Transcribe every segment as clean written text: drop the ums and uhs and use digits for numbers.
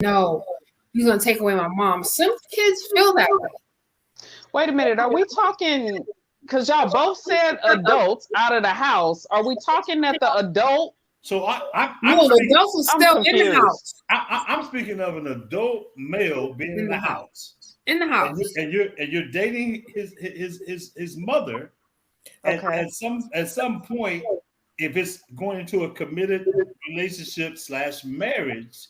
no, you're gonna take away my mom. Some kids feel that way. Wait a minute, are we talking, because y'all both said adults out of the house, are we talking that the adult? So the adults are still in the house. I'm speaking of an adult male being in the house. In the house. And you're dating his mother. Okay. At some point, if it's going into a committed relationship / marriage,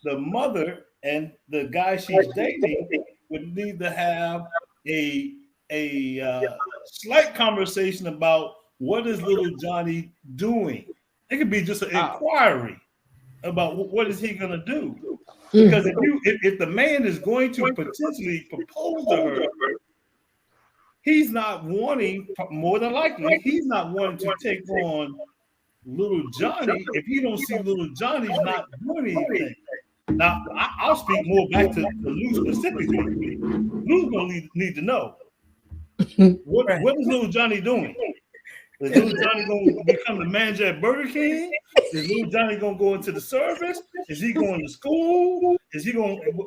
the mother and the guy she's dating would need to have a slight conversation about what is little Johnny doing. It could be just an inquiry about what is he going to do. Because if the man is going to potentially propose to her, he's not wanting, more than likely, he's not wanting to take on little Johnny if he don't see little Johnny's not doing anything. Now, I'll speak more back to Lou specifically. Lou's going to need to know. What is little Johnny doing? Is little Johnny going to become the manager at Burger King? Is little Johnny going to go into the service? Is he going to school?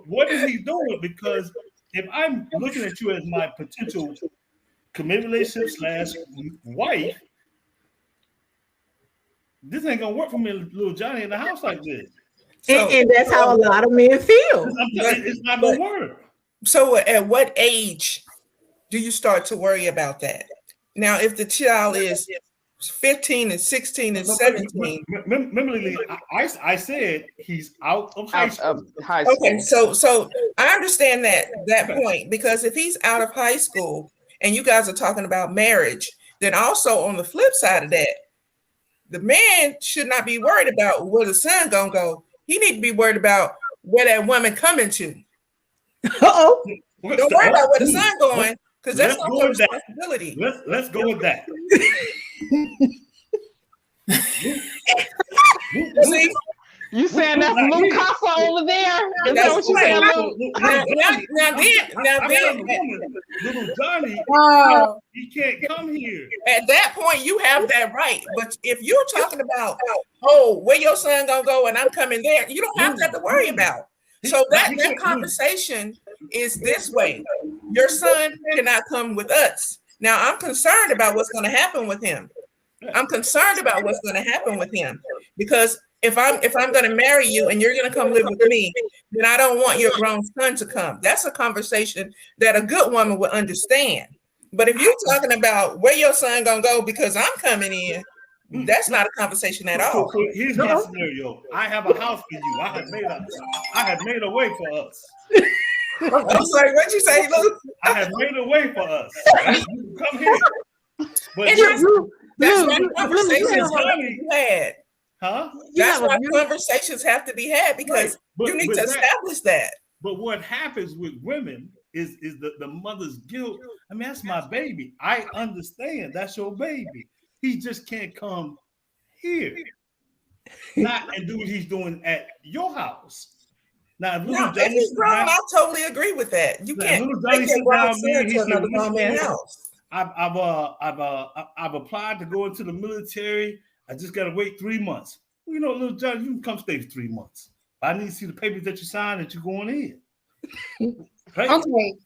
What is he doing? Because if I'm looking at you as my potential committed relationship / wife, this ain't going to work for me, little Johnny, in the house like this. And that's how a lot of men feel. It's not going to work. So at what age do you start to worry about that? Now, if the child is 15 and 16 and 17. Remember, I said he's out of high school. Okay, so I understand that point, because if he's out of high school and you guys are talking about marriage, then also on the flip side of that, the man should not be worried about where the son gonna go. He need to be worried about where that woman coming to. Uh-oh. Don't worry about where the son going, because that's not your responsibility. Let's go with that. See? You saying that's Lou Casa over there? Is that what you saying, Lou? Now then, little Johnny, he can't come here. At that point, you have that right. But if you're talking about, where your son gonna go and I'm coming there, you don't have that to worry about. So that conversation is this way. Your son cannot come with us. Now, I'm concerned about what's going to happen with him. Because if I'm going to marry you and you're going to come live with me, then I don't want your grown son to come. That's a conversation that a good woman would understand. But if you're talking about where your son going to go because I'm coming in, that's not a conversation at all. So here's my scenario. I have a house for you. I have made a way for us. I'm sorry, what'd you say, Luke? I have made a way for us. You come here. But that's why conversations have to be had. Huh? That's why conversations have to be had, because you need to establish that. But what happens with women is the mother's guilt. I mean, that's my baby. I understand that's your baby. He just can't come here. Not and do what he's doing at your house. Now, if he's grown, I totally agree with that. You can't take your grown son to another grown man's house. I've applied to go into the military. I just got to wait 3 months. Well, you know, little Johnny, you can come stay for 3 months. I need to see the papers that you signed that you're going in. Right? Okay.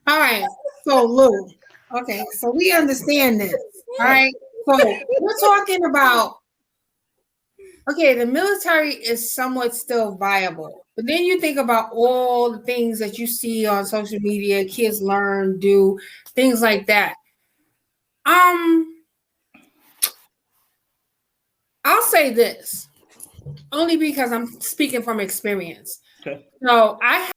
All right. So, Lou. Okay. So we understand this. All right. So we're talking about. Okay, the military is somewhat still viable, but then you think about all the things that you see on social media, kids learn, do things like that. I'll say this only because I'm speaking from experience. Okay. So I